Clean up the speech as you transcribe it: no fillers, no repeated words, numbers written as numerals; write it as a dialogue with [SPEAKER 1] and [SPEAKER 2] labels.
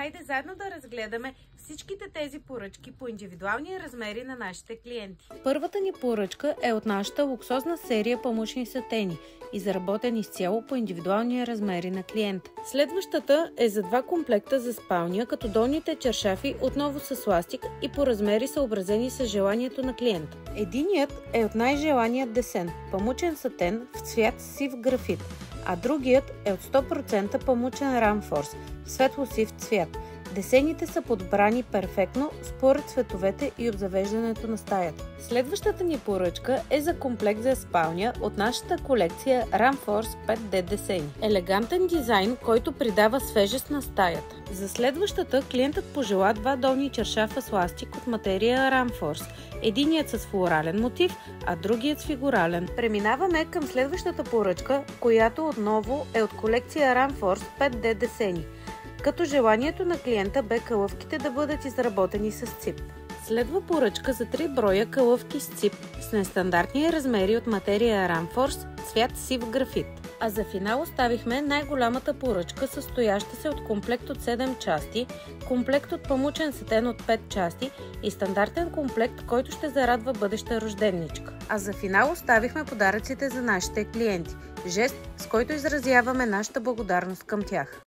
[SPEAKER 1] Хайде заедно да разгледаме всичките тези поръчки по индивидуални размери на нашите клиенти. Първата ни поръчка е от нашата луксозна серия памучни сатени, изработени изцяло по индивидуални размери на клиента. Следващата е за 2 комплекта за спалня, като долните чершафи отново са с ластик и по размери съобразени с желанието на клиента. Единият е от най-желаният десен – памучен сатен в цвят сив графит, а другият е от 100% памучен рамфорс в светло-сив цвят. Десените са подбрани перфектно според цветовете и обзавеждането на стаята. Следващата ни поръчка е за комплект за спалня от нашата колекция Ramforce 5D десени. Елегантен дизайн, който придава свежест на стаята. За следващата клиентът пожела 2 долни чершафа с ластик от материя Ramforce. Единият с флорален мотив, а другият с фигурален. Преминаваме към следващата поръчка, която отново е от колекция Ramforce 5D десени, като желанието на клиента бе калъвките да бъдат изработени с цип. Следва поръчка за 3 броя калъвки с цип с нестандартни размери от материя Ramforce, цвят сив графит. А за финал оставихме най-голямата поръчка, състояща се от комплект от 7 части, комплект от памучен сатен от 5 части и стандартен комплект, който ще зарадва бъдеща рожденничка. А за финал оставихме подаръците за нашите клиенти. Жест, с който изразяваме нашата благодарност към тях.